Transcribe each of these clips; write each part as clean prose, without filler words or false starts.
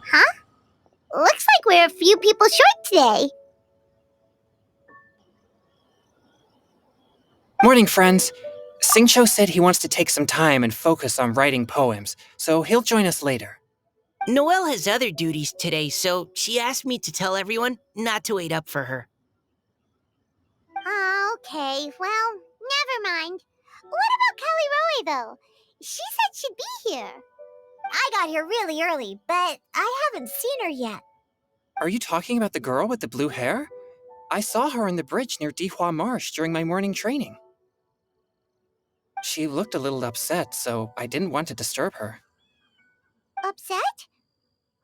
Huh? Looks like we're a few people short today. Morning, friends. Singcho said he wants to take some time and focus on writing poems, so he'll join us later. Noelle has other duties today, so she asked me to tell everyone not to wait up for her. Okay, well, never mind. What about Kelly Roy, though? She said she'd be here. I got here really early, but I haven't seen her yet. Are you talking about the girl with the blue hair? I saw her on the bridge near Dihua Marsh during my morning training. She looked a little upset, so I didn't want to disturb her. Upset?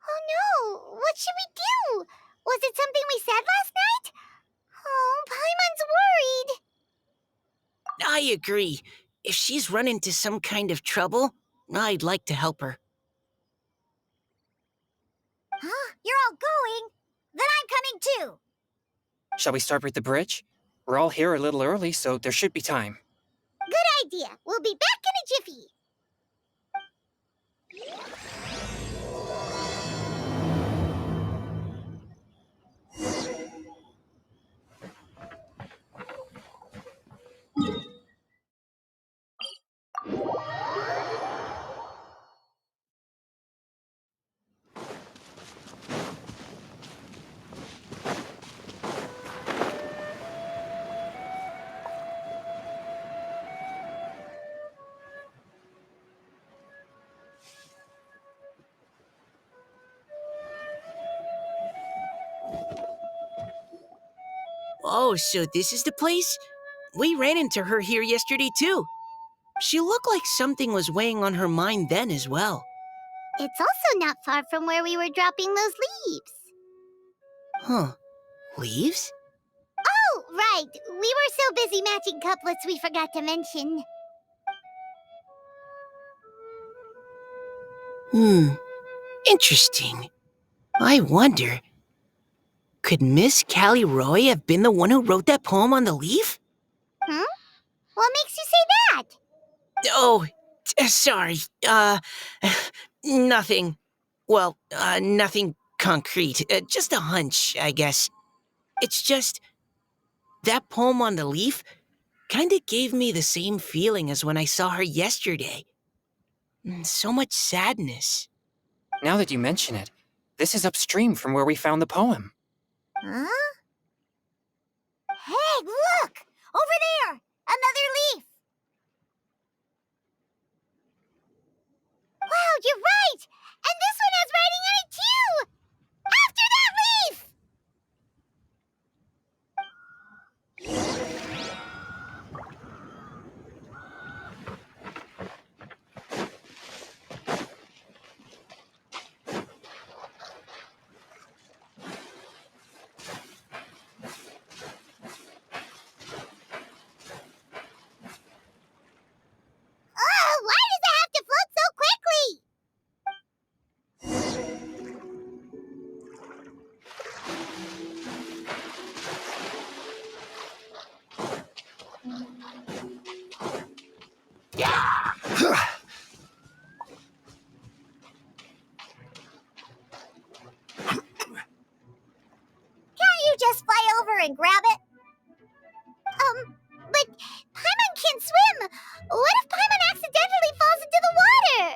Oh no, what should we do? Was it something we said last night? Oh, Paimon's worried. I agree. If she's run into some kind of trouble, I'd like to help her. Huh? You're all going? Then I'm coming too. Shall we start with the bridge? We're all here a little early, so there should be time. Good idea. We'll be back in a jiffy. Oh, so this is the place? We ran into her here yesterday, too. She looked like something was weighing on her mind then as well. It's also not far from where we were dropping those leaves. Huh. Leaves? Oh, right. We were so busy matching couplets we forgot to mention. Interesting. I wonder, could Miss Callie Roy have been the one who wrote that poem on the leaf? Hmm? What makes you say that? Oh, sorry. Nothing. Well, nothing concrete. Just a hunch, I guess. It's just, that poem on the leaf kinda gave me the same feeling as when I saw her yesterday. So much sadness. Now that you mention it, this is upstream from where we found the poem. Huh? Hey, look! Over there! Another leaf! Wow, you're right! And this one has writing on it too! After that leaf! Oh, why does it have to float so quickly? Can't you just fly over and grab it? But Paimon can't swim! What if Paimon accidentally falls into the water?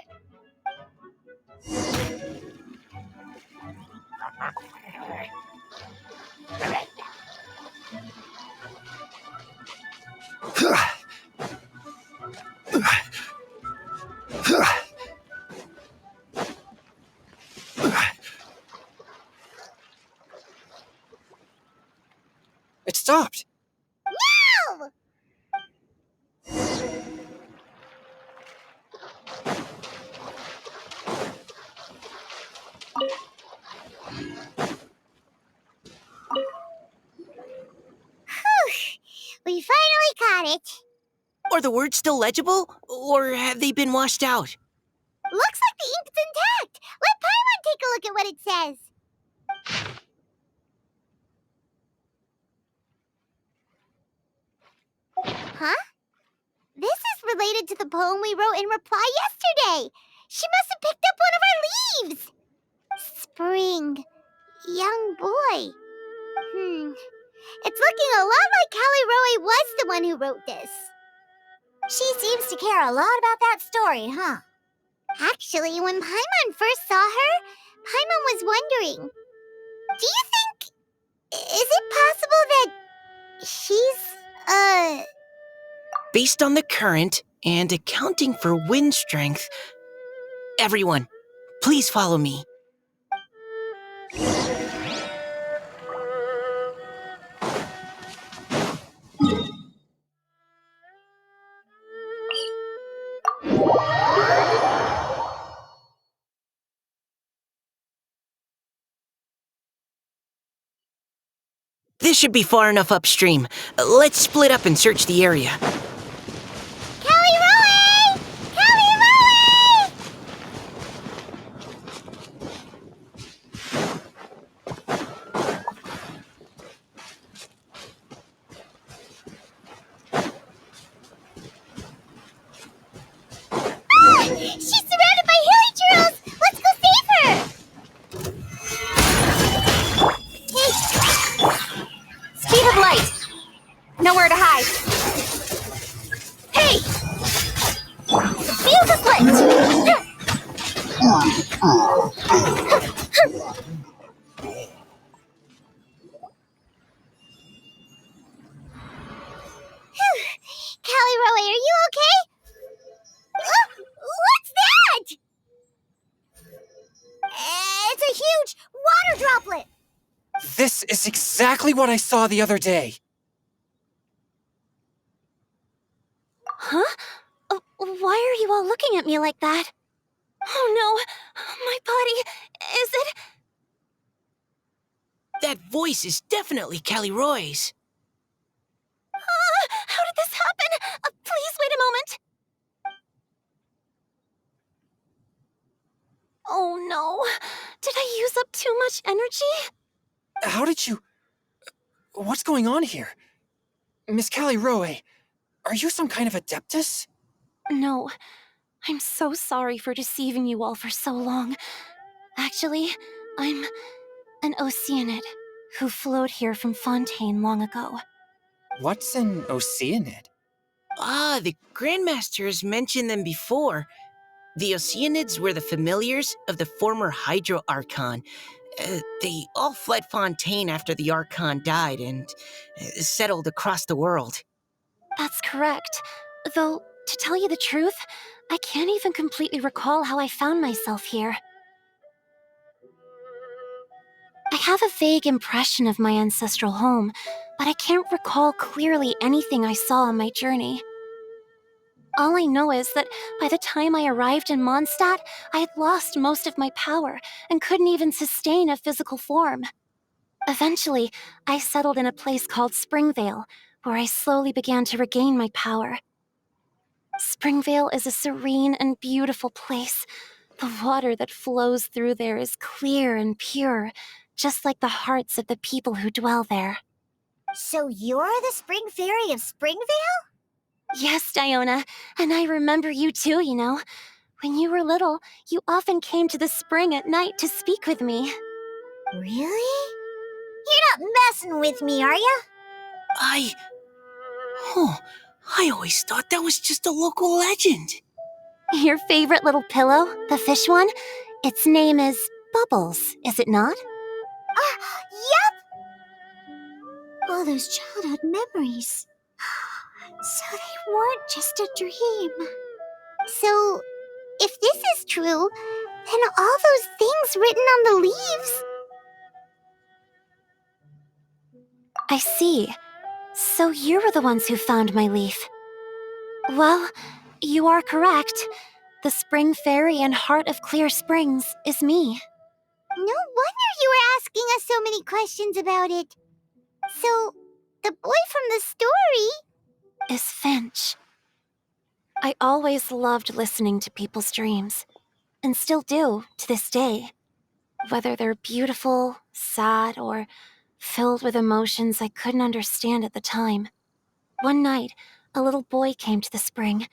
It stopped! No! got it. Are the words still legible, or have they been washed out? Looks like the ink's intact. Let Paimon take a look at what it says. Huh? This is related to the poem we wrote in reply yesterday. She must have picked up one of our leaves. Spring. Young boy. It's looking a lot like Callie Roe was the one who wrote this. She seems to care a lot about that story, huh? Actually, when Paimon first saw her, Paimon was wondering, do you think... is it possible that she's, Based on the current and accounting for wind strength, everyone, please follow me. This should be far enough upstream. Let's split up and search the area. Callie Roe! Callie Roe! She's surrounded by hilly churros! Let's go save her! Hey! Speed of light. Nowhere to hide. Hey! Feel the slit! Callie Roe, are you okay? What's that? It's a huge water droplet! This is exactly what I saw the other day. Huh? Why are you all looking at me like that? Oh no! My body... is it... That voice is definitely Callie Roy's. How did this happen? Please wait a moment. Oh no. Did I use up too much energy? How did you... What's going on here? Miss Callie Roe, are you some kind of adeptus? No. I'm so sorry for deceiving you all for so long. Actually, I'm an Oceanid who flowed here from Fontaine long ago. What's an Oceanid? Ah, the Grandmasters mentioned them before. The Oceanids were the familiars of the former Hydro Archon. They all fled Fontaine after the Archon died and settled across the world. That's correct. Though, to tell you the truth, I can't even completely recall how I found myself here. I have a vague impression of my ancestral home, but I can't recall clearly anything I saw on my journey. All I know is that by the time I arrived in Mondstadt, I had lost most of my power and couldn't even sustain a physical form. Eventually, I settled in a place called Springvale, where I slowly began to regain my power. Springvale is a serene and beautiful place. The water that flows through there is clear and pure, just like the hearts of the people who dwell there. So you're the Spring Fairy of Springvale? Yes, Diona, and I remember you too, you know. When you were little, you often came to the spring at night to speak with me. Really? You're not messing with me, are ya? I always thought that was just a local legend. Your favorite little pillow, the fish one? Its name is Bubbles, is it not? Yep! All those childhood memories. So they weren't just a dream. So, if this is true, then all those things written on the leaves... I see. So you were the ones who found my leaf. Well, you are correct. The Spring Fairy and Heart of Clear Springs is me. No wonder you were asking us so many questions about it. So, the boy from the story, is Finch. I always loved listening to people's dreams, and still do to this day. Whether they're beautiful, sad, or filled with emotions I couldn't understand at the time. One night, a little boy came to the spring.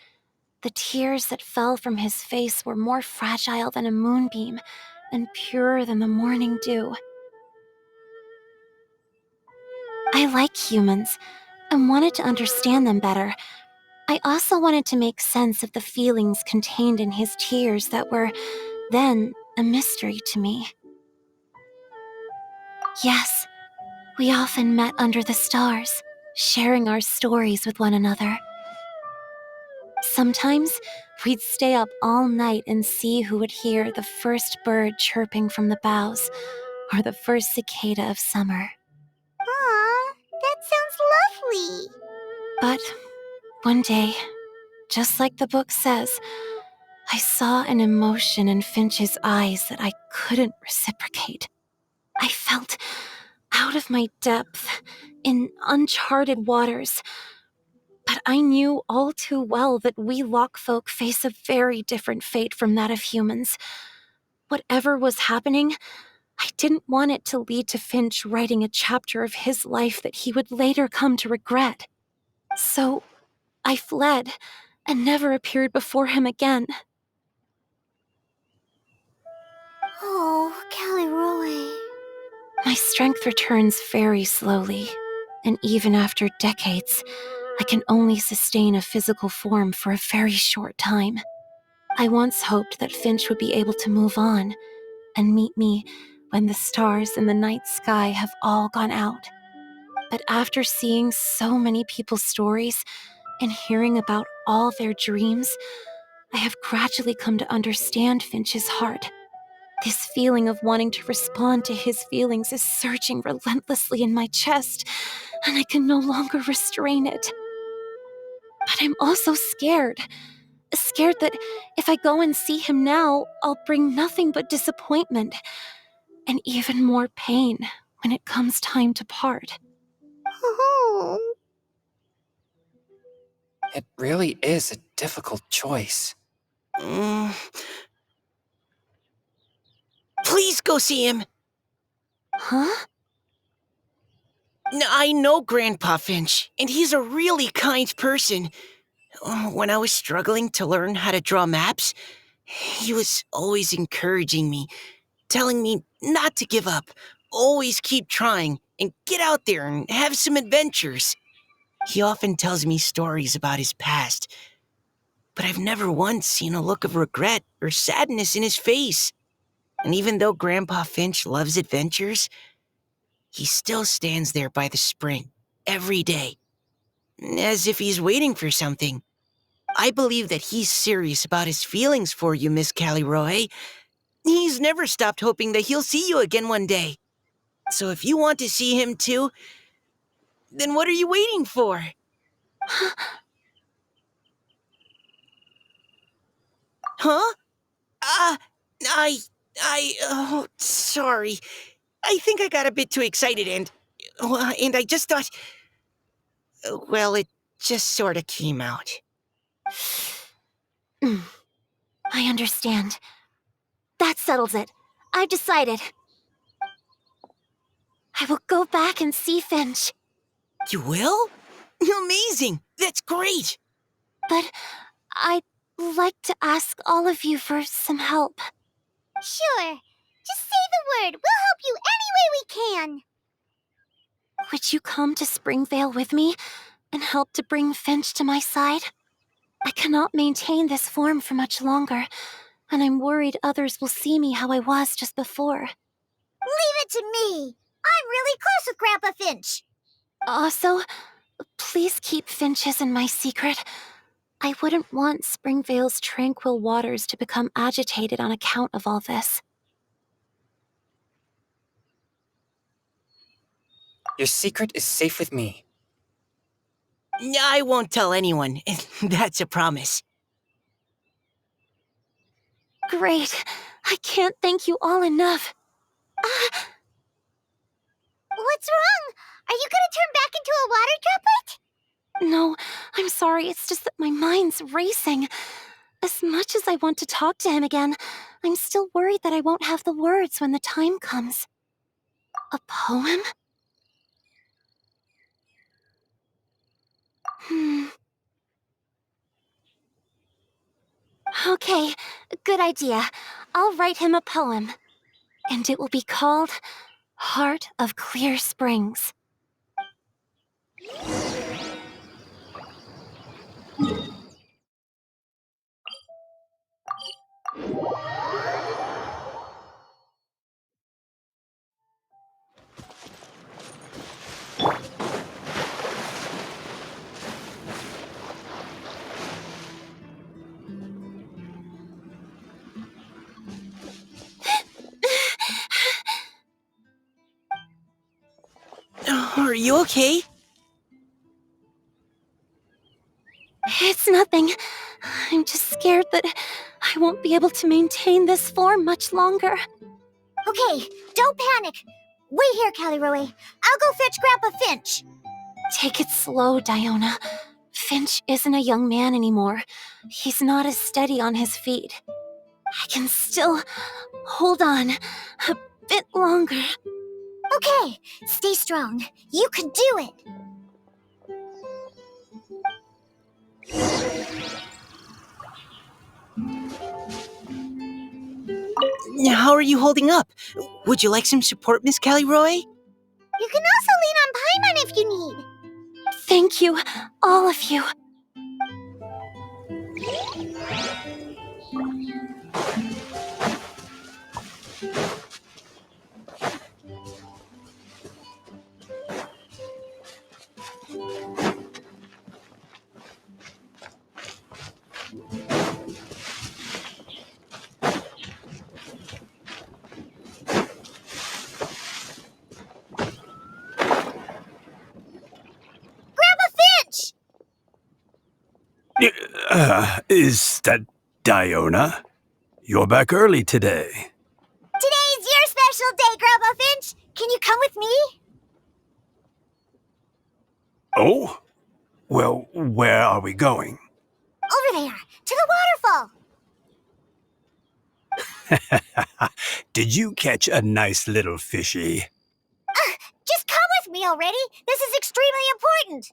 The tears that fell from his face were more fragile than a moonbeam and purer than the morning dew. I like humans and wanted to understand them better. I also wanted to make sense of the feelings contained in his tears that were, then, a mystery to me. Yes, we often met under the stars, sharing our stories with one another. Sometimes, we'd stay up all night and see who would hear the first bird chirping from the boughs, or the first cicada of summer. Aw, that sounds lovely. But one day, just like the book says, I saw an emotion in Finch's eyes that I couldn't reciprocate. I felt out of my depth, in uncharted waters. But I knew all too well that we Lockfolk face a very different fate from that of humans. Whatever was happening, I didn't want it to lead to Finch writing a chapter of his life that he would later come to regret. So, I fled, and never appeared before him again. Oh, Callie Roy. My strength returns very slowly, and even after decades, I can only sustain a physical form for a very short time. I once hoped that Finch would be able to move on and meet me when the stars in the night sky have all gone out. But after seeing so many people's stories and hearing about all their dreams, I have gradually come to understand Finch's heart. This feeling of wanting to respond to his feelings is surging relentlessly in my chest, and I can no longer restrain it. But I'm also scared. Scared that if I go and see him now, I'll bring nothing but disappointment and even more pain when it comes time to part. Oh. It really is a difficult choice. Mm, please go see him. Huh? I know Grandpa Finch, and he's a really kind person. When I was struggling to learn how to draw maps, he was always encouraging me, telling me not to give up, always keep trying, and get out there and have some adventures. He often tells me stories about his past, but I've never once seen a look of regret or sadness in his face. And even though Grandpa Finch loves adventures, he still stands there by the spring, every day, as if he's waiting for something. I believe that he's serious about his feelings for you, Miss Callie Roy. He's never stopped hoping that he'll see you again one day. So if you want to see him too, then what are you waiting for? Huh? Uh, oh, sorry. I think I got a bit too excited and I just thought, well, it just sort of came out. I understand. That settles it. I've decided. I will go back and see Finch. You will? Amazing! That's great! But I'd like to ask all of you for some help. Sure. Just say the word. We'll help you any way we can. Would you come to Springvale with me and help to bring Finch to my side? I cannot maintain this form for much longer, and I'm worried others will see me how I was just before. Leave it to me. I'm really close with Grandpa Finch. Also, please keep Finch's in my secret. I wouldn't want Springvale's tranquil waters to become agitated on account of all this. Your secret is safe with me. I won't tell anyone. That's a promise. Great. I can't thank you all enough. What's wrong? Are you gonna turn back into a water droplet? No, I'm sorry, it's just that my mind's racing. As much as I want to talk to him again, I'm still worried that I won't have the words when the time comes. A poem? Okay, good idea. I'll write him a poem. And it will be called Heart of Clear Springs. Are you okay? It's nothing. I'm just scared that I won't be able to maintain this form much longer. Okay, don't panic. Wait here, Caliroe. I'll go fetch Grandpa Finch. Take it slow, Diona. Finch isn't a young man anymore. He's not as steady on his feet. I can still hold on a bit longer. Okay, stay strong. You can do it. How are you holding up? Would you like some support, Miss Caliroy? You can also lean on Paimon if you need. Thank you, all of you. Grandpa Finch! Is that Diona? You're back early today. Today's your special day, Grandpa Finch. Can you come with me? Oh? Well, where are we going? Over there, to the waterfall. Did you catch a nice little fishy? Just come with me already. This is extremely important.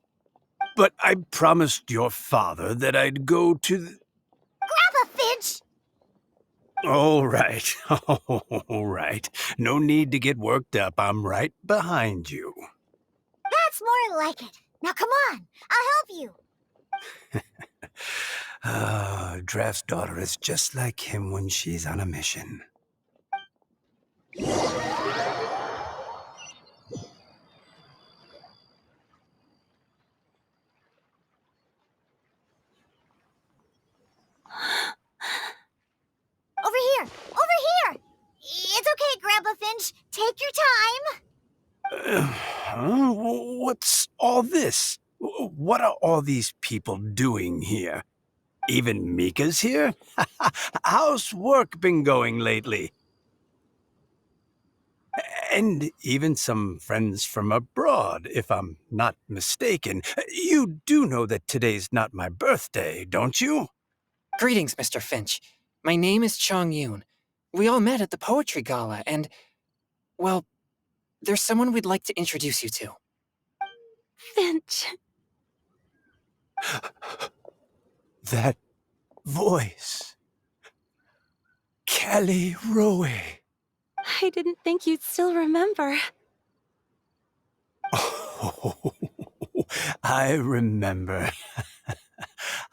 But I promised your father that I'd go to the... Grandpa Finch! All right, all right. No need to get worked up. I'm right behind you. That's more like it. Now come on, I'll help you. Draft's daughter is just like him when she's on a mission. Over here, over here. It's okay, Grandpa Finch. Take your time. What's all this? What are all these people doing here? Even Mika's here? How's work been going lately? And even some friends from abroad, if I'm not mistaken. You do know that today's not my birthday, don't you? Greetings, Mr. Finch. My name is Chong Yoon. We all met at the poetry gala, and, well, there's someone we'd like to introduce you to. Finch. That voice. Callie Rowe. I didn't think you'd still remember. Oh, I remember.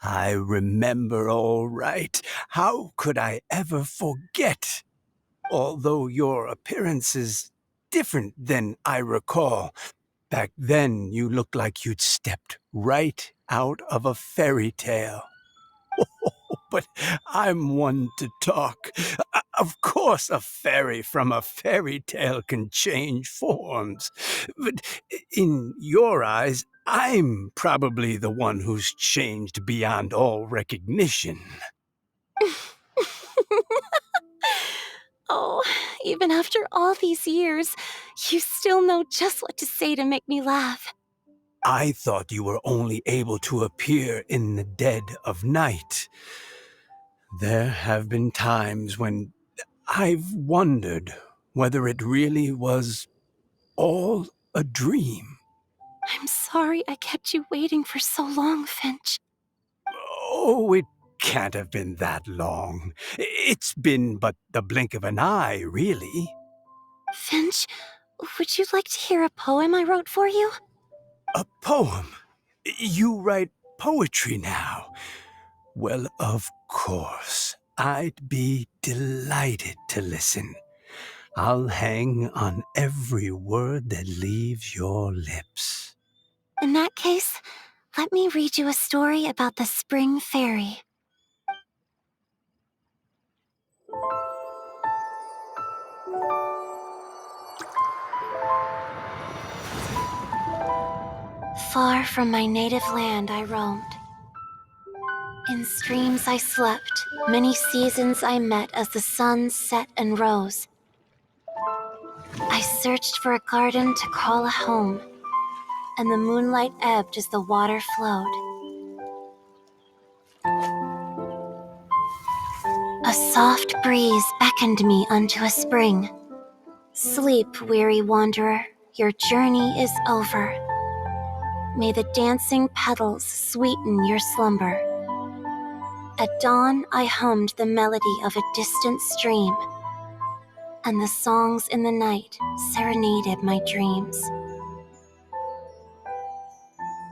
I remember all right. How could I ever forget? Although your appearance is different than I recall. Back then, you looked like you'd stepped right out of a fairy tale. But I'm one to talk. Of course, a fairy from a fairy tale can change forms. But in your eyes, I'm probably the one who's changed beyond all recognition. Oh, even after all these years, you still know just what to say to make me laugh. I thought you were only able to appear in the dead of night. There have been times when I've wondered whether it really was all a dream. I'm sorry I kept you waiting for so long, Finch. Oh, it can't have been that long. It's been but the blink of an eye, really. Finch, would you like to hear a poem I wrote for you? A poem? You write poetry now? Well, of course. I'd be delighted to listen. I'll hang on every word that leaves your lips. In that case, let me read you a story about the Spring Fairy. Far from my native land I roamed. In streams I slept, many seasons I met as the sun set and rose. I searched for a garden to call a home, and the moonlight ebbed as the water flowed. A soft breeze beckoned me unto a spring. Sleep, weary wanderer, your journey is over. May the dancing petals sweeten your slumber. At dawn, I hummed the melody of a distant stream, and the songs in the night serenaded my dreams.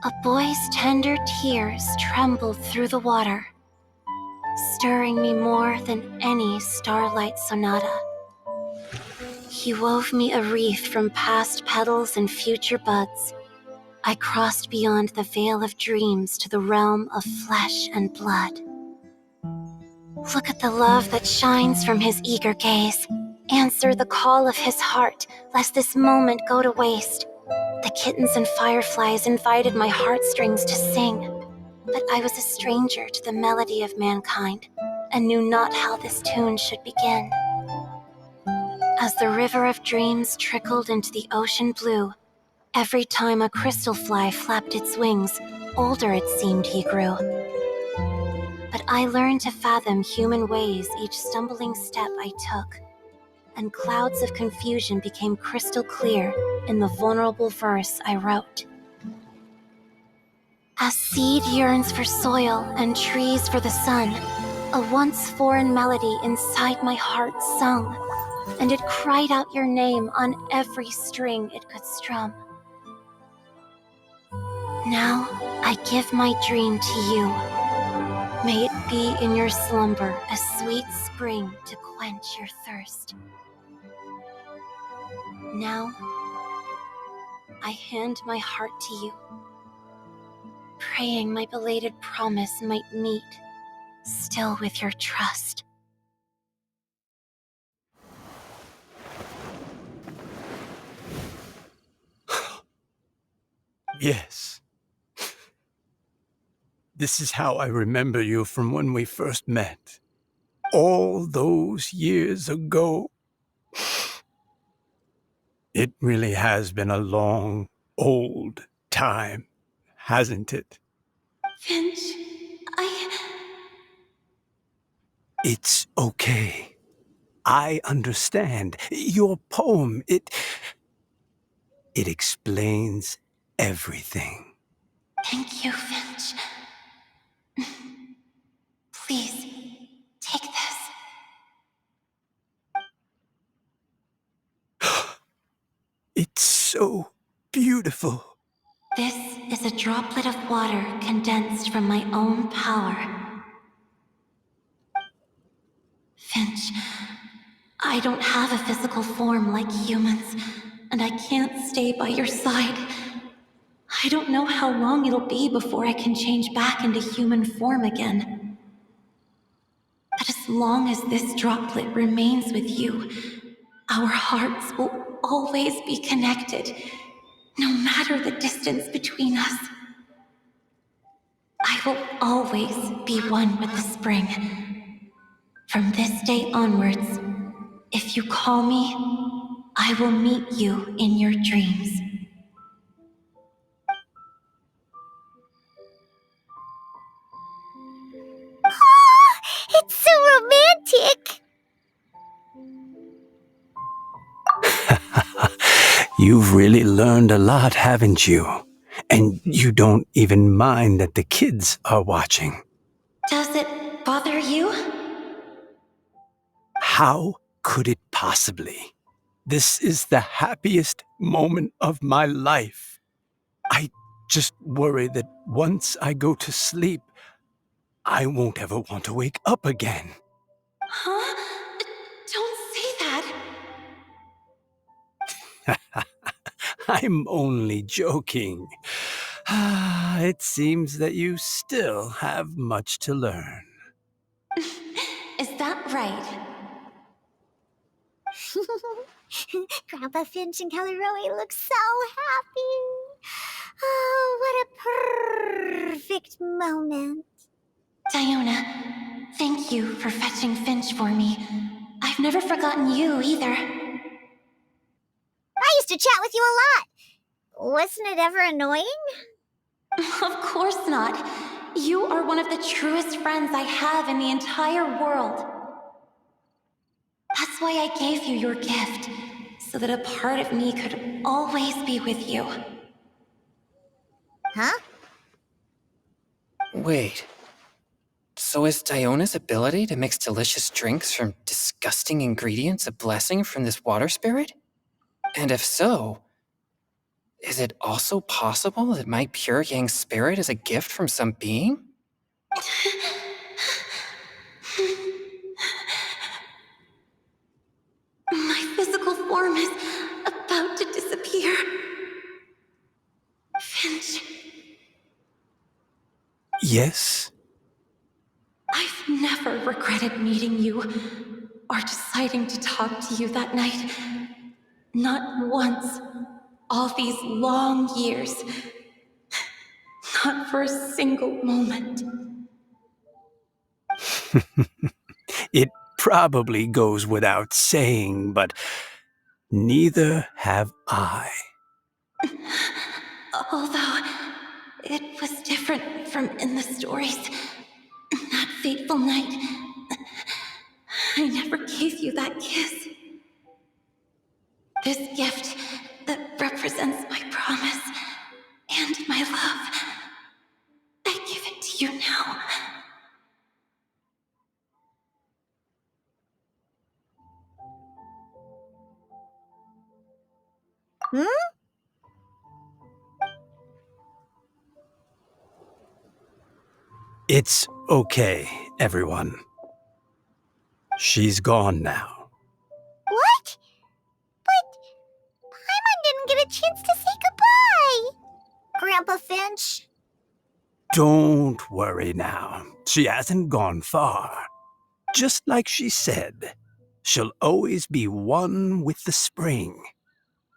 A boy's tender tears trembled through the water, stirring me more than any starlight sonata. He wove me a wreath from past petals and future buds. I crossed beyond the veil of dreams to the realm of flesh and blood. Look at the love that shines from his eager gaze. Answer the call of his heart, lest this moment go to waste. The kittens and fireflies invited my heartstrings to sing, but I was a stranger to the melody of mankind, and knew not how this tune should begin. As the river of dreams trickled into the ocean blue, every time a crystal fly flapped its wings, older it seemed he grew. But I learned to fathom human ways each stumbling step I took, and clouds of confusion became crystal clear in the vulnerable verse I wrote. As seed yearns for soil and trees for the sun, a once foreign melody inside my heart sung, and it cried out your name on every string it could strum. Now I give my dream to you. May it be in your slumber a sweet spring to quench your thirst. Now I hand my heart to you, praying my belated promise might meet, still with your trust. Yes. This is how I remember you from when we first met. All those years ago. It really has been a long, old time, hasn't it? Finch, It's okay. I understand. Your poem, it explains everything. Thank you, Finch. Please, take this. It's so beautiful. This is a droplet of water condensed from my own power. Finch, I don't have a physical form like humans, and I can't stay by your side. I don't know how long it'll be before I can change back into human form again. But as long as this droplet remains with you, our hearts will always be connected, no matter the distance between us. I will always be one with the spring. From this day onwards, if you call me, I will meet you in your dreams. romantic. You've really learned a lot, haven't you? And you don't even mind that the kids are watching. Does it bother you? How could it possibly? This is the happiest moment of my life. I just worry that once I go to sleep, I won't ever want to wake up again. Huh? Don't say that. I'm only joking. It seems that you still have much to learn. Is that right? Grandpa Finch and Kelly Rowe look so happy. Oh, what a perfect moment. Diona, thank you for fetching Finch for me. I've never forgotten you either. I used to chat with you a lot. Wasn't it ever annoying? Of course not. You are one of the truest friends I have in the entire world. That's why I gave you your gift, so that a part of me could always be with you. Huh? Wait. So is Diona's ability to mix delicious drinks from disgusting ingredients a blessing from this water spirit? And if so, is it also possible that my pure yang spirit is a gift from some being? My physical form is about to disappear. Finch, Yes? I've never regretted meeting you or deciding to talk to you that night. Not once. All these long years. Not for a single moment. It probably goes without saying, but neither have I. Although, it was different from in the stories. That fateful night, I never gave you that kiss. This gift that represents my promise and my love, I give it to you now. Hmm? It's okay, everyone. She's gone now. What? But Paimon didn't get a chance to say goodbye. Grandpa Finch. Don't worry now. She hasn't gone far. Just like she said, she'll always be one with the spring,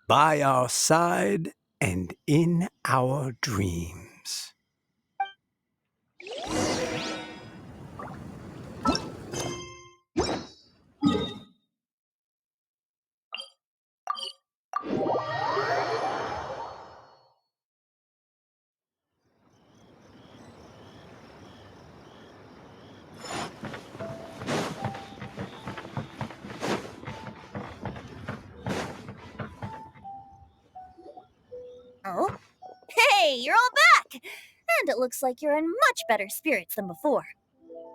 by our side and in our dreams. Oh? Hey, you're all back! And it looks like you're in much better spirits than before.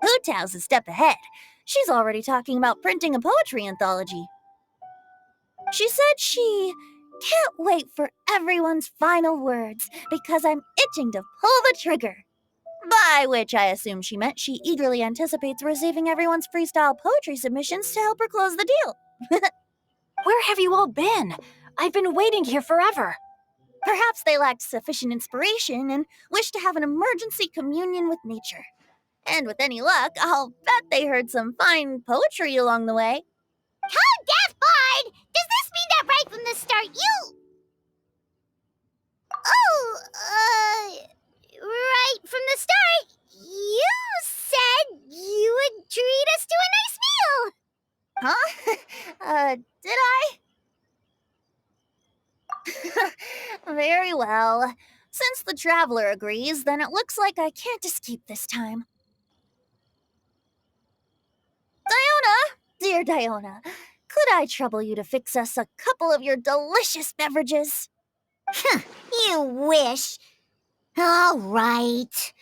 Hu-Tao's a step ahead. She's already talking about printing a poetry anthology. She said she can't wait for everyone's final words because I'm itching to pull the trigger. By which I assume she meant she eagerly anticipates receiving everyone's freestyle poetry submissions to help her close the deal. Where have you all been? I've been waiting here forever. Perhaps they lacked sufficient inspiration and wished to have an emergency communion with nature. And with any luck, I'll bet they heard some fine poetry along the way. Code Death Bard! Does this mean that right from the start you... Oh, right from the start, you said you would treat us to a nice meal! Huh? Did I? Very well. Since the Traveler agrees, then it looks like I can't escape this time. Diona, Dear Diona, could I trouble you to fix us a couple of your delicious beverages? You wish. All right.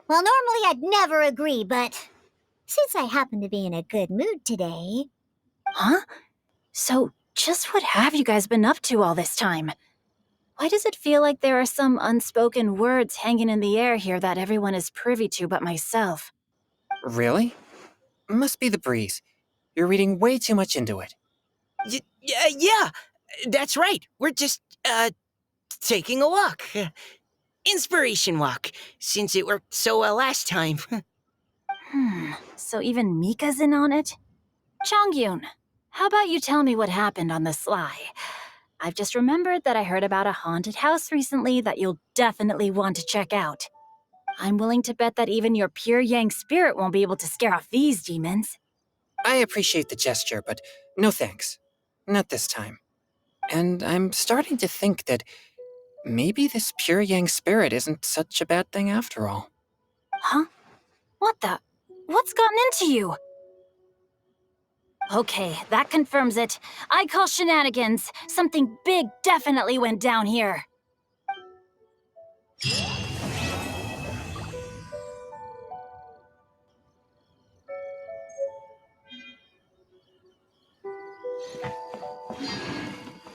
Well, normally I'd never agree, but since I happen to be in a good mood today... Huh? So, just what have you guys been up to all this time? Why does it feel like there are some unspoken words hanging in the air here that everyone is privy to but myself? Really? Must be the breeze. You're reading way too much into it. Yeah, that's right. We're just, taking a walk. Inspiration walk, since it worked so well last time. So even Mika's in on it? Chongyun, how about you tell me what happened on the sly? I've just remembered that I heard about a haunted house recently that you'll definitely want to check out. I'm willing to bet that even your pure Yang spirit won't be able to scare off these demons. I appreciate the gesture, but no thanks. Not this time. And I'm starting to think that maybe this pure Yang spirit isn't such a bad thing after all. Huh? What the? What's gotten into you? Okay, that confirms it. I call shenanigans. Something big definitely went down here.